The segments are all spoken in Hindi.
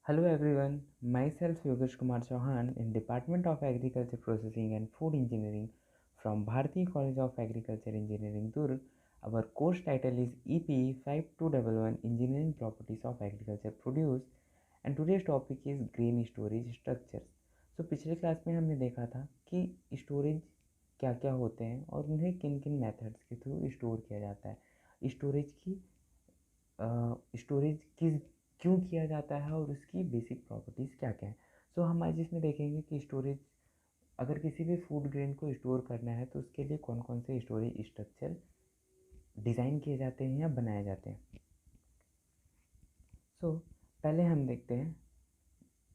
Hello everyone, myself Yogesh Kumar Chauhan in Department of Agriculture Processing and Food Engineering from Bharati College of Agriculture Engineering Durg. Our course title is EPE 5211 Engineering Properties of Agriculture Produce and today's topic is Grain Storage Structures. So पिछले क्लास में हमने देखा था कि स्टोरेज क्या क्या होते हैं और उन्हें किन किन मेथड्स के थ्रू स्टोर किया जाता है। स्टोरेज किस क्यों किया जाता है और उसकी बेसिक प्रॉपर्टीज़ क्या क्या है। सो हम आज इसमें देखेंगे कि स्टोरेज अगर किसी भी फूड ग्रेन को स्टोर करना है तो उसके लिए कौन कौन से स्टोरेज स्ट्रक्चर डिज़ाइन किए जाते हैं या बनाए जाते हैं। सो पहले हम देखते हैं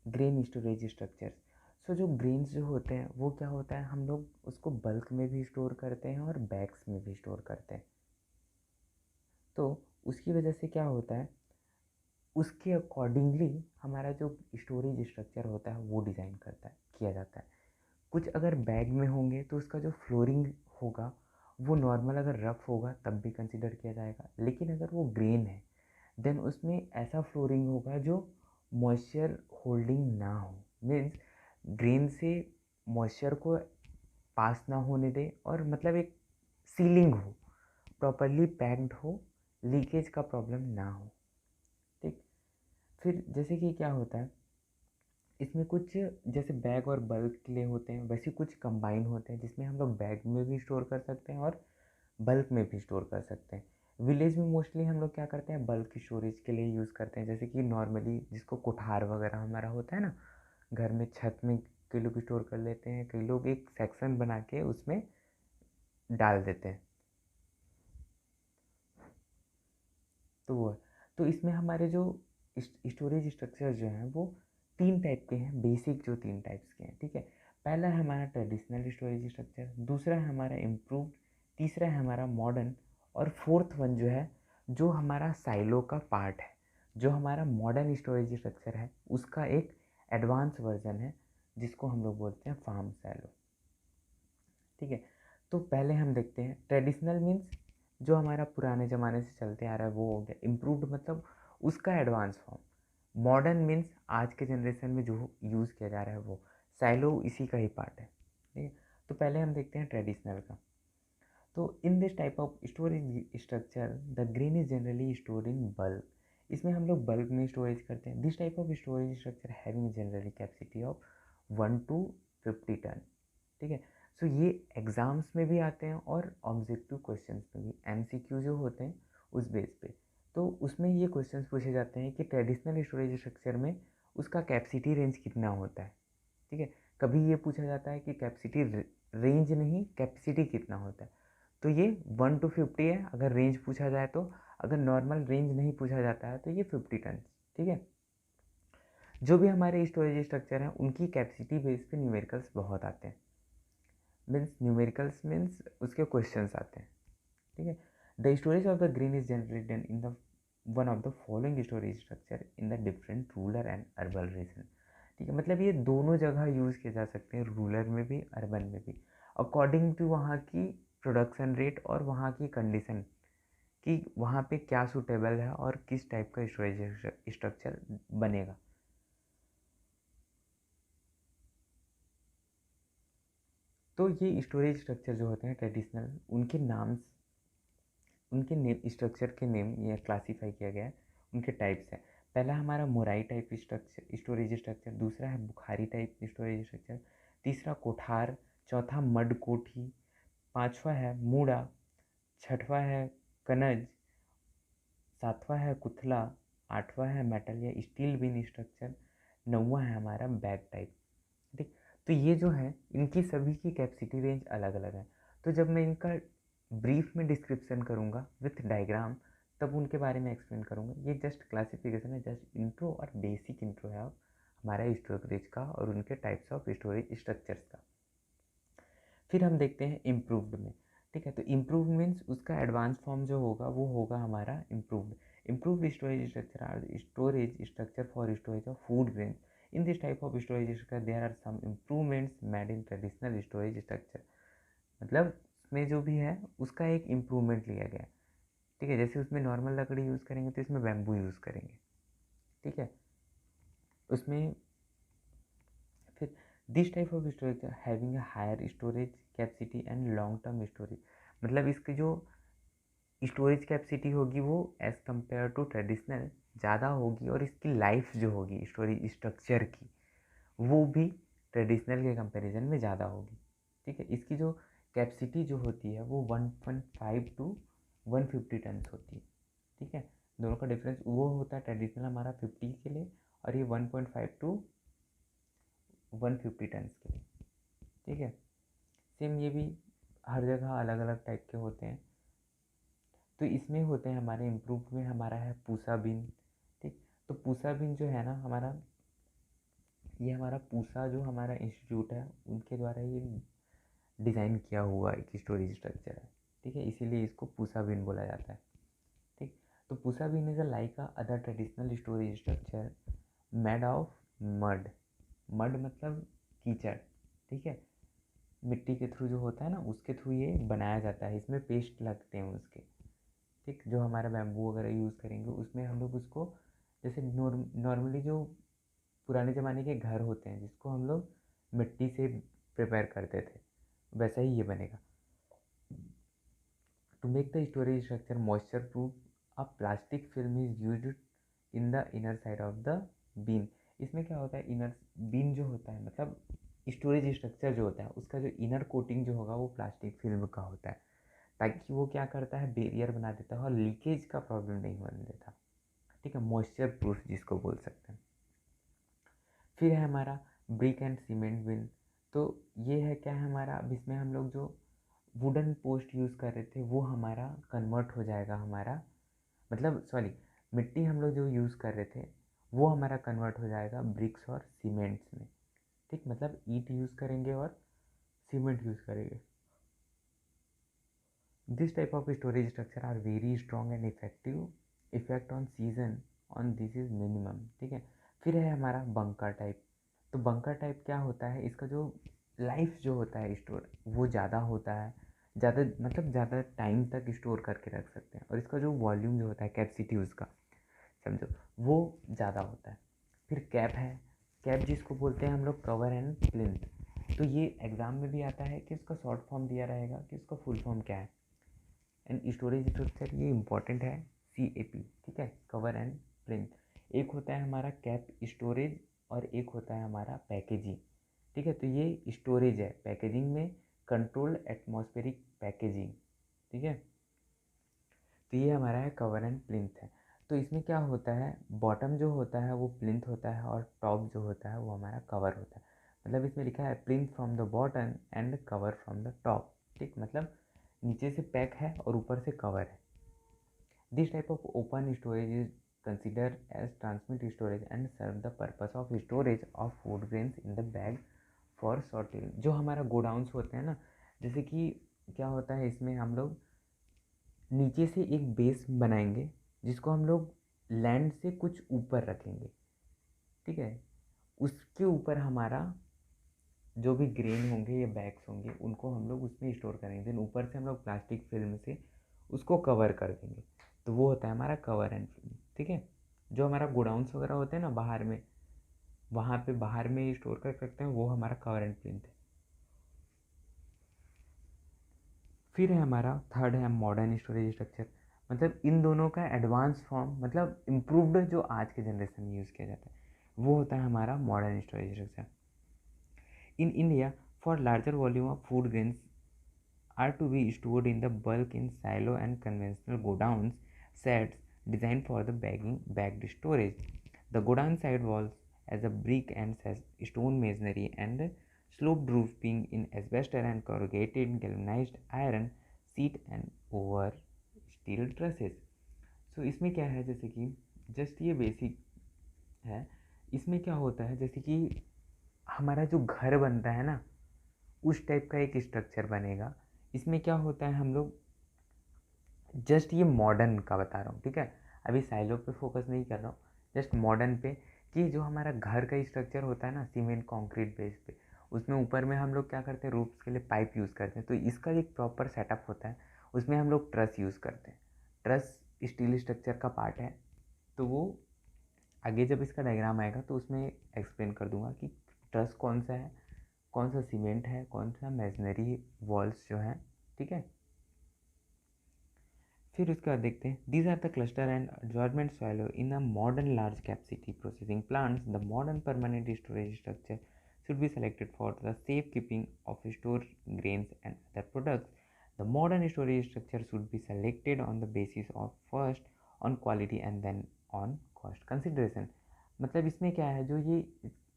ग्रेन स्टोरेज स्ट्रक्चर्स। सो जो ग्रेन्स जो होते हैं वो क्या होता है, हम लोग उसको बल्क में भी स्टोर करते हैं और बैग्स में भी स्टोर करते हैं। तो उसकी वजह से क्या होता है, उसके अकॉर्डिंगली हमारा जो स्टोरेज स्ट्रक्चर होता है वो डिज़ाइन किया जाता है। कुछ अगर बैग में होंगे तो उसका जो फ्लोरिंग होगा वो नॉर्मल अगर रफ़ होगा तब भी कंसिडर किया जाएगा, लेकिन अगर वो ग्रेन है देन उसमें ऐसा फ्लोरिंग होगा जो मॉइस्चर होल्डिंग ना हो, मीन्स ग्रेन से मॉइस्चर को पास ना होने दे और मतलब एक सीलिंग हो, प्रॉपरली पैक्ड हो, लीकेज का प्रॉब्लम ना हो। ठीक, फिर जैसे कि क्या होता है इसमें कुछ जैसे बैग और बल्क के लिए होते हैं वैसे कुछ कंबाइन होते हैं जिसमें हम लोग बैग में भी स्टोर कर सकते हैं और बल्क में भी स्टोर कर सकते हैं। विलेज में मोस्टली हम लोग क्या करते हैं, बल्क स्टोरेज के लिए यूज़ करते हैं, जैसे कि नॉर्मली जिसको कोठार वगैरह हमारा होता है ना, घर में छत में कई लोग स्टोर कर लेते हैं, कई लोग एक सेक्शन बना के उसमें डाल देते हैं। तो वो तो इसमें हमारे जो स्टोरेज स्ट्रक्चर जो हैं वो तीन टाइप के हैं, बेसिक जो तीन टाइप्स के हैं। ठीक है, पहला है हमारा ट्रेडिशनल स्टोरेज स्ट्रक्चर, दूसरा है हमारा इम्प्रूव्ड, तीसरा है हमारा मॉडर्न और फोर्थ वन जो है जो हमारा साइलो का पार्ट है, जो हमारा मॉडर्न स्टोरेज स्ट्रक्चर है उसका एक एडवांस वर्जन है जिसको हम लोग बोलते हैं फार्म साइलो। ठीक है, तो पहले हम देखते हैं ट्रेडिशनल मीन्स जो हमारा पुराने ज़माने से चलते आ रहा है वो हो गया, इम्प्रूव्ड मतलब उसका एडवांस फॉर्म, मॉडर्न मीन्स आज के जनरेशन में जो यूज़ किया जा रहा है वो, साइलो इसी का ही पार्ट है। ठीक है, तो पहले हम देखते हैं ट्रेडिशनल का। तो in this type of storage structure the grain is generally stored in bulk, इसमें हम लोग बल्क में स्टोरेज करते हैं। This type of storage structure having generally capacity of 1 to 50 ton. ठीक है, सो ये एग्ज़ाम्स में भी आते हैं और ऑब्जेक्टिव क्वेश्चंस में भी, एमसीक्यू जो होते हैं उस बेस पे, तो उसमें ये क्वेश्चंस पूछे जाते हैं कि ट्रेडिशनल स्टोरेज स्ट्रक्चर में उसका कैपेसिटी रेंज कितना होता है। ठीक है, कभी ये पूछा जाता है कि कैपेसिटी रेंज नहीं, कैपेसिटी कितना होता है, तो ये 1 to 50 है अगर रेंज पूछा जाए तो, अगर नॉर्मल रेंज नहीं पूछा जाता है तो ये 50 टन। ठीक है, जो भी हमारे स्टोरेज स्ट्रक्चर हैं उनकी कैपेसिटी बेस पे न्यूमेरिकल्स बहुत आते हैं, मीन्स न्यूमेरिकल्स मीन्स उसके क्वेश्चंस आते हैं। ठीक है, the storage of the green is generally done in the one of the following storage structure in the different rural and urban region. ठीक है, मतलब ये दोनों जगह यूज़ किए जा सकते हैं, रूरल में भी अर्बन में भी, अकॉर्डिंग टू वहाँ की प्रोडक्शन रेट और वहाँ की कंडीशन कि वहाँ पे क्या सूटेबल है और किस टाइप का स्टोरेज स्ट्रक्चर बनेगा। तो ये स्टोरेज स्ट्रक्चर जो होते हैं ट्रेडिशनल, उनके नेम स्ट्रक्चर के नेम ये क्लासीफाई किया गया है, उनके टाइप्स हैं। पहला हमारा mori type structure storage structure, दूसरा है बुखारी टाइप स्टोरेज स्ट्रक्चर, तीसरा कोठार, चौथा मड कोठी, पांचवा है मूड़ा, छठवा है कनज, सातवां है कुथला, आठवां है मेटल या स्टील बीन स्ट्रक्चर, नौवां है हमारा बैग टाइप। ठीक, तो ये जो है इनकी सभी की कैपेसिटी रेंज अलग अलग है। तो जब मैं इनका ब्रीफ में डिस्क्रिप्शन करूँगा विथ डायग्राम तब उनके बारे में एक्सप्लेन करूँगा। ये जस्ट क्लासिफिकेशन है, जस्ट इंट्रो और बेसिक इंट्रो है हमारा स्टोरेज का और उनके टाइप्स ऑफ स्टोरेज स्ट्रक्चर्स का। फिर हम देखते हैं इम्प्रूव्ड में। ठीक है, तो इम्प्रूव मीन्स उसका एडवांस फॉर्म जो होगा वो होगा हमारा improved. Improved storage structure are storage structure for storage of food grain. In this type of storage structure there are some improvements made in traditional storage structure, मतलब उसमें जो भी है उसका एक इम्प्रूवमेंट लिया गया है। ठीक है, जैसे उसमें नॉर्मल लकड़ी यूज़ करेंगे तो इसमें बैम्बू यूज़ करेंगे। ठीक है, उसमें फिर this type of storage having a higher storage capacity and long term storage, मतलब इसकी जो स्टोरेज कैपेसिटी होगी वो एज़ कम्पेयर टू ट्रेडिशनल ज़्यादा होगी, और इसकी लाइफ जो होगी स्टोरेज स्ट्रक्चर की वो भी ट्रेडिशनल के कंपैरिजन में ज़्यादा होगी। ठीक है, इसकी जो कैपेसिटी जो होती है वो 1.5 टू 150 टन्स होती है। ठीक है, दोनों का डिफरेंस वो होता है, ट्रेडिशनल हमारा 50 के लिए और ये 1.5 टू 150 टन्स के लिए। ठीक है, सेम ये भी हर जगह अलग अलग टाइप के होते हैं। तो इसमें होते हैं हमारे इम्प्रूव में हमारा है पूसा बिन। ठीक, तो पूसा बिन जो है ना हमारा, ये हमारा पूसा जो हमारा इंस्टीट्यूट है उनके द्वारा ये डिज़ाइन किया हुआ एक स्टोरेज स्ट्रक्चर है। ठीक है, इसीलिए इसको पूसा बिन बोला जाता है। ठीक, तो Pusa bin is a like a other traditional storage structure made of mud. Mud मतलब कीचड़। ठीक है, मिट्टी के थ्रू जो होता है ना उसके थ्रू ये बनाया जाता है, इसमें पेस्ट लगते हैं उसके। ठीक, जो हमारा बैम्बू वगैरह यूज़ करेंगे उसमें हम लोग उसको, जैसे नॉर्मली जो पुराने ज़माने के घर होते हैं जिसको हम लोग मिट्टी से प्रिपेयर करते थे, वैसा ही ये बनेगा। To make the storage structure moisture proof a plastic film is used in the inner side of the bin. इसमें क्या होता है, इनर बीन जो होता है मतलब स्टोरेज स्ट्रक्चर जो होता है उसका जो इनर कोटिंग जो होगा वो प्लास्टिक फिल्म का होता है, ताकि वो क्या करता है बैरियर बना देता है और लीकेज का प्रॉब्लम नहीं होने देता। ठीक है, मॉइस्चर प्रूफ जिसको बोल सकते हैं। फिर है हमारा ब्रिक एंड सीमेंट बिन। तो ये है क्या है हमारा, अब इसमें हम लोग जो वुडन पोस्ट यूज़ कर रहे थे वो हमारा कन्वर्ट हो जाएगा, हमारा मतलब सॉरी मिट्टी हम लोग जो यूज़ कर रहे थे वो हमारा कन्वर्ट हो जाएगा ब्रिक्स और सीमेंट्स में। ठीक, मतलब ईंट यूज़ करेंगे और सीमेंट यूज़ करेंगे। This type of storage structure are very strong and effective, effect on season on this is minimum. ठीक है, फिर है हमारा बंकर टाइप। तो बंकर टाइप क्या होता है, इसका जो लाइफ जो होता है स्टोर वो ज़्यादा होता है, ज़्यादा मतलब ज़्यादा टाइम तक स्टोर करके रख सकते हैं, और इसका जो वॉल्यूम जो होता है कैपेसिटी उसका समझो वो ज़्यादा होता है। फिर कैप है, कैप जिसको बोलते हैं हम लोग कवर एंड प्लिंथ। तो ये एग्ज़ाम में भी आता है कि इसका शॉर्ट फॉर्म दिया रहेगा कि इसका फुल फॉर्म क्या है। एंड स्टोरेज स्ट्रक्चर ये इंपॉर्टेंट है, CAP। ठीक है, कवर एंड प्लिंथ। एक होता है हमारा कैप स्टोरेज और एक होता है हमारा पैकेजिंग। ठीक है, तो ये स्टोरेज है, पैकेजिंग में कंट्रोल एटमॉस्फेरिक पैकेजिंग। ठीक है, तो ये हमारा है कवर एंड प्लिंथ है। तो इसमें क्या होता है, बॉटम जो होता है वो प्लिंथ होता है और टॉप जो होता है वो हमारा कवर होता है। मतलब इसमें लिखा है plinth from the bottom and cover from the top. ठीक, मतलब नीचे से पैक है और ऊपर से कवर है। This type of open storage is consider as transmit storage and serve the purpose of storage of food grains in the bag for sorting. जो हमारा गोडाउंस होते हैं ना, जैसे कि क्या होता है इसमें हम लोग नीचे से एक बेस बनाएंगे जिसको हम लोग लैंड से कुछ ऊपर रखेंगे। ठीक है, उसके ऊपर हमारा जो भी ग्रेन होंगे या बैग्स होंगे उनको हम लोग उसमें स्टोर करेंगे, देन ऊपर से हम लोग प्लास्टिक फिल्म से उसको कवर कर देंगे। तो वो होता है हमारा कवर एंड फिल्म। ठीक है, जो हमारा गोडाउंस वगैरह होते हैं ना बाहर में, वहाँ पे बाहर में स्टोर कर सकते हैं, वो हमारा कवर एंड प्लिंथ है। फिर है हमारा थर्ड है मॉडर्न स्टोरेज स्ट्रक्चर। मतलब इन दोनों का एडवांस फॉर्म मतलब इम्प्रूव्ड जो आज के जनरेशन में यूज़ किया जाता है वो होता है हमारा modern storage structure. In India for larger volume of food grains are to be stored in the bulk in silo and conventional godowns sets designed for the bagged storage. The godown side walls as a brick and stone masonry and sloped roof being in asbestos and corrugated galvanized iron sheet and over steel trusses. So इसमें क्या है, जैसे कि जस्ट ये बेसिक है। इसमें क्या होता है, जैसे कि हमारा जो घर बनता है ना उस टाइप का एक स्ट्रक्चर बनेगा। इसमें क्या होता है, हम लोग जस्ट ये मॉडर्न का बता रहा हूँ। ठीक है, अभी साइलो पे फोकस नहीं कर रहा हूँ, जस्ट मॉडर्न पे कि जो हमारा घर का स्ट्रक्चर होता है ना सीमेंट कंक्रीट बेस पे, उसमें ऊपर में हम लोग क्या करते हैं रूफ्स के लिए पाइप यूज़ करते हैं। तो इसका एक प्रॉपर सेटअप होता है, उसमें हम लोग ट्रस यूज़ करते हैं। ट्रस स्टील स्ट्रक्चर का पार्ट है, तो वो आगे जब इसका डायग्राम आएगा तो उसमें एक्सप्लेन कर दूंगा कि ट्रस कौन सा है, कौन सा सीमेंट है, कौन सा मेसनरी वॉल्स जो हैं, ठीक है। फिर उसके बाद देखते हैं these are the cluster and adsorbment silo in a modern large capacity processing plants. The modern permanent storage structure should be selected for the safe keeping of stored grains and other products. The modern storage structure should be selected on the basis of first on quality and then on cost consideration. मतलब इसमें क्या है, जो ये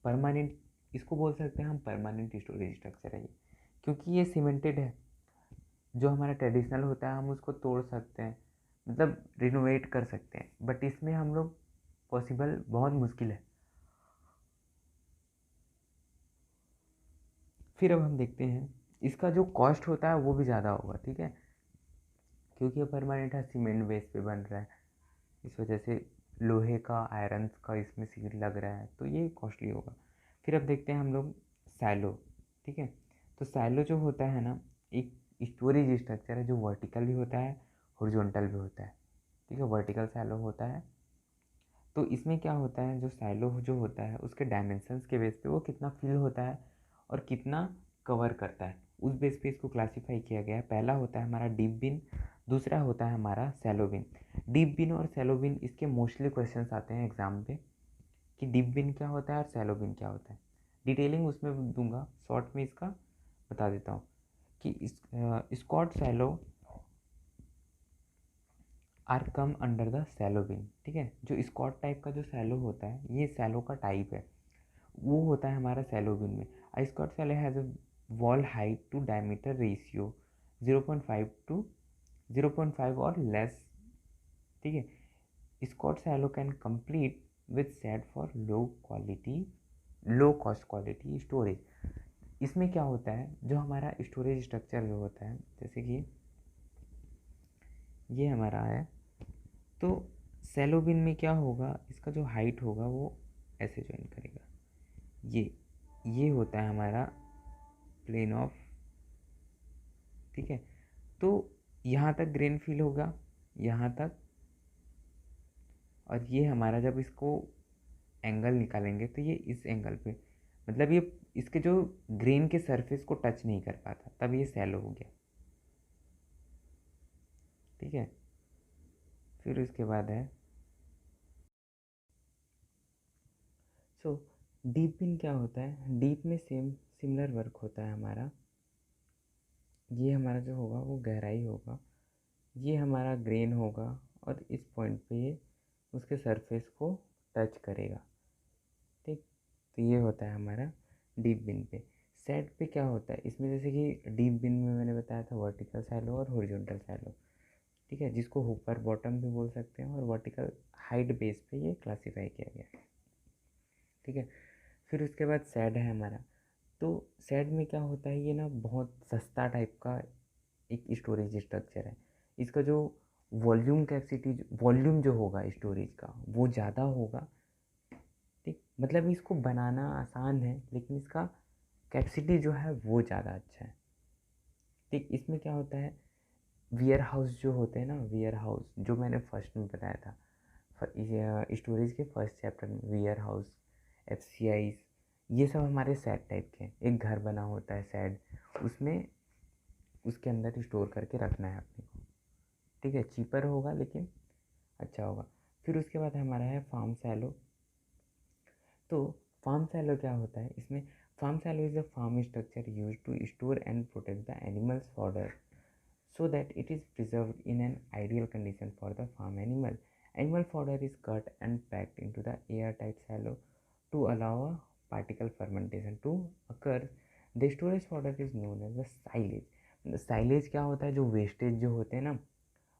परमानेंट, इसको बोल सकते हैं हम परमानेंट स्टोरेज स्ट्रक्चर है ये, क्योंकि ये सीमेंटेड है। जो हमारा ट्रेडिशनल होता है हम उसको तोड़ सकते हैं, मतलब रिनोवेट कर सकते हैं, बट इसमें हम लोग पॉसिबल बहुत मुश्किल है। फिर अब हम देखते हैं इसका जो कॉस्ट होता है वो भी ज़्यादा होगा, ठीक है, क्योंकि ये परमानेंट है, सीमेंट बेस पे बन रहा है, इस वजह से लोहे का, आयरन का इसमें सील लग रहा है, तो ये कॉस्टली होगा। फिर अब देखते हैं हम लोग सैलो, ठीक है। तो सैलो जो होता है ना, एक स्टोरेज स्ट्रक्चर है जो वर्टिकल भी होता है, हॉरिजॉन्टल भी होता है, ठीक है। वर्टिकल सैलो होता है, तो इसमें क्या होता है, जो सैलो जो होता है उसके डायमेंशंस के बेस पे वो कितना फिल होता है और कितना कवर करता है, उस बेस पे इसको क्लासीफाई किया गया है। पहला होता है हमारा डीप बिन, दूसरा होता है हमारा सैलो बिन। डीप बिन और सैलो बिन इसके मोस्टली क्वेश्चंस आते हैं एग्जाम पे, कि डीप बिन क्या होता है और सैलो बिन क्या होता है। डिटेलिंग उसमें दूंगा, शॉर्ट में इसका बता देता हूँ कि Scott silo are come under the silo bin, ठीक है। जो स्कॉट टाइप का जो सैलो होता है, ये सैलो का टाइप है, वो होता है हमारा सैलो बिन में। Squat silo has a wall height to diameter ratio 0.5 to 0.5 और लेस, ठीक है। Squat silo can complete with set for low cost quality storage. इसमें क्या होता है, जो हमारा स्टोरेज स्ट्रक्चर जो होता है, जैसे कि ये हमारा है, तो सैलो बिन में क्या होगा, इसका जो हाइट होगा वो ऐसे ज्वाइन करेगा, ये होता है हमारा प्लेन ऑफ, ठीक है। तो यहाँ तक ग्रेन फिल होगा, यहाँ तक, और ये हमारा जब इसको एंगल निकालेंगे तो ये इस एंगल पे, मतलब ये इसके जो ग्रेन के सरफेस को टच नहीं कर पाता, तब ये सैलो हो गया, ठीक है। फिर उसके बाद है सो डीप बिन क्या होता है, डीप में सिमिलर वर्क होता है हमारा। ये हमारा जो होगा वो गहराई होगा, ये हमारा ग्रेन होगा, और इस पॉइंट पे ये उसके सरफेस को टच करेगा, ठीक। तो ये होता है हमारा डीप बिन पे। सेट पे क्या होता है इसमें, जैसे कि डीप बिन में मैंने बताया था वर्टिकल सैलो और हॉरिजॉन्टल सैलो, ठीक है, जिसको हुपर बॉटम भी बोल सकते हैं, और वर्टिकल हाइट बेस पे ये क्लासीफाई किया गया है, ठीक है। फिर उसके बाद सैड है हमारा। तो सैड में क्या होता है, ये ना बहुत सस्ता टाइप का एक स्टोरेज स्ट्रक्चर है। इसका जो वॉल्यूम कैपेसिटी, वॉल्यूम जो होगा स्टोरेज का वो ज़्यादा होगा, ठीक। मतलब इसको बनाना आसान है, लेकिन इसका कैपेसिटी जो है वो ज़्यादा अच्छा है, ठीक। इसमें क्या होता है, वियर हाउस जो होते हैं ना, वियर हाउस जो मैंने फर्स्ट में बताया था, स्टोरेज के फर्स्ट चैप्टर में, वियर हाउस, FCIs, ये सब हमारे सैड टाइप के हैं। एक घर बना होता है सैड, उसमें उसके अंदर स्टोर करके रखना है अपने को, ठीक है। चीपर होगा लेकिन अच्छा होगा। फिर उसके बाद हमारा है फार्म सैलो। तो फार्म सैलो क्या होता है इसमें, farm silo is a farm structure use to store and protect the animals fodder so that it is preserved in an ideal condition for the farm animal. Animal fodder is cut and packed into the airtight silo to allow a particle fermentation to occur. The storage fodder is known as the silage. Silage क्या होता है, जो वेस्टेज जो होते हैं ना,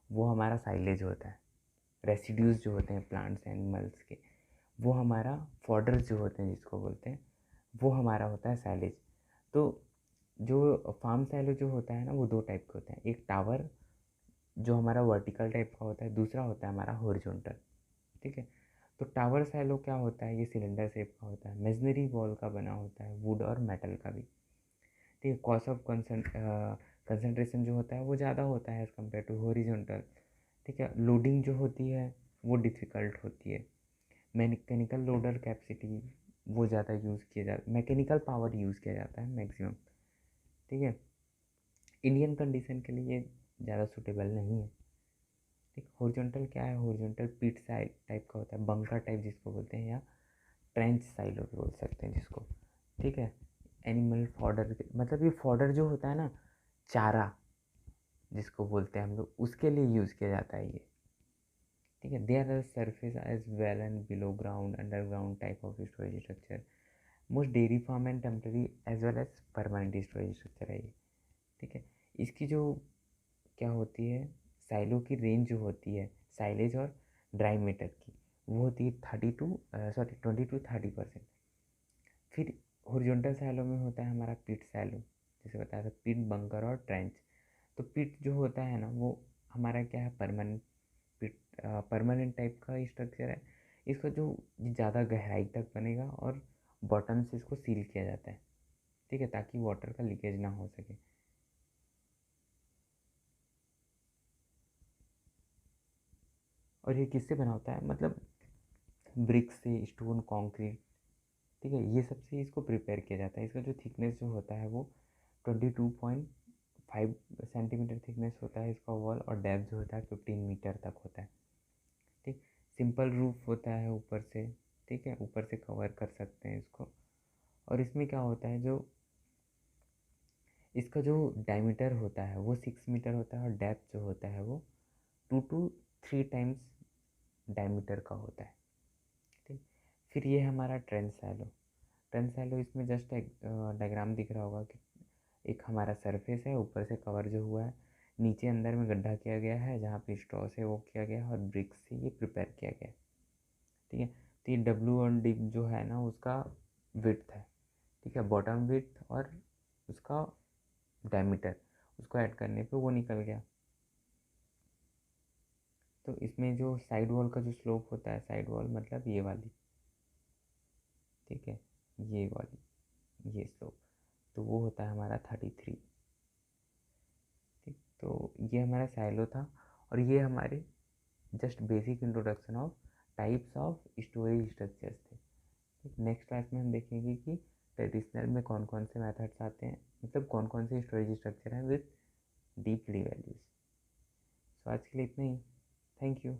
वो हमारा साइलेज होता है। रेसिड्यूज जो होते हैं प्लांट्स एनिमल्स के, वो हमारा फॉडर जो होते हैं जिसको बोलते हैं, वो हमारा होता है साइलेज। तो जो फार्म सैलो जो होता है ना, वो दो टाइप के होते हैं, एक टावर जो हमारा वर्टिकल टाइप का होता है, दूसरा होता है हमारा हॉरिजॉन्टल, ठीक है। तो टावर सैलो क्या होता है, ये सिलेंडर शेप का होता है, मेसनरी वॉल का बना होता है, वुड और मेटल का भी, ठीक है। कॉस्ट ऑफ कंसनट्रेशन जो होता है वो ज़्यादा होता है एज़ कम्पेयर टू हॉरिजॉन्टल, ठीक है। लोडिंग जो होती है वो डिफ़िकल्ट होती है। मैकेनिकल लोडर कैपेसिटी वो ज़्यादा यूज़ किया जाता, मैकेनिकल पावर यूज़ किया जाता है मैक्सिमम, ठीक है। इंडियन कंडीशन के लिए ज़्यादा सूटेबल नहीं है, ठीक। हॉरिजॉन्टल क्या है, हॉरिजॉन्टल पिट साइड टाइप का होता है, बंकर टाइप जिसको बोलते हैं, या ट्रेंच साइलो भी बोल सकते हैं जिसको, ठीक है। एनिमल फॉडर, मतलब ये फॉडर जो होता है ना, चारा जिसको बोलते हैं हम लोग, उसके लिए यूज़ किया जाता है ये, ठीक है। There are surface as well and below ground underground type of storage structure, most dairy farm and temporary as well as permanent storage structure है ये, ठीक है। इसकी जो क्या होती है, साइलो की रेंज जो होती है साइलेज और ड्राई मैटर की, वो होती है 20 to 30%। फिर हॉरिजॉन्टल सैलो में होता है हमारा पिट सैलो, जैसे बताया था, पिट, बंकर और ट्रेंच। तो पिट जो होता है ना, वो हमारा क्या है, परमानेंट पिट, परमानेंट टाइप का स्ट्रक्चर है। इसका जो ज़्यादा गहराई तक बनेगा और बॉटम से इसको सील किया जाता है, ठीक है, ताकि वाटर का लीकेज ना हो सके। और ये किससे बना होता है, मतलब ब्रिक्स से, स्टोन, कंक्रीट, ठीक है, ये सबसे इसको प्रिपेयर किया जाता है। इसका जो थिकनेस जो होता है वो 22.5 सेंटीमीटर थिकनेस होता है इसका वॉल, और डेप्थ जो होता है 15 मीटर तक होता है, ठीक। सिंपल रूफ होता है ऊपर से, ठीक है, ऊपर से कवर कर सकते हैं इसको। और इसमें क्या होता है, जो इसका जो डायमीटर होता है वो 6 मीटर होता है, और डेप्थ जो होता है वो 2 to 3 टाइम्स डायमीटर का होता है, ठीक। फिर ये हमारा ट्रेंच सैलो, ट्रेंच सैलो, इसमें जस्ट एक डायग्राम दिख रहा होगा कि एक हमारा सरफेस है, ऊपर से कवर जो हुआ है, नीचे अंदर में गड्ढा किया गया है जहाँ पे स्ट्रॉ से वो किया गया है, और ब्रिक्स से ये प्रिपेयर किया गया है, ठीक है। तो ये डब्ल्यू और डी जो है ना, उसका विड्थ है, ठीक है, बॉटम विड्थ और उसका डायमीटर, उसको ऐड करने पे वो निकल गया। तो इसमें जो साइड वॉल का जो स्लोप होता है, साइड वॉल मतलब ये वाली, ठीक है, ये वाली, ये स्लोप, तो वो होता है हमारा 33, ठीक। तो ये हमारा साइलो था, और ये हमारे just basic introduction of types of storage structures थे, ठीक। नेक्स्ट क्लास में हम देखेंगे कि ट्रेडिशनल में कौन कौन से मेथड्स आते हैं, मतलब कौन कौन से स्टोरेज स्ट्रक्चर हैं विथ डीप ली वैल्यूज। सो आज के लिए इतना ही, थैंक यू।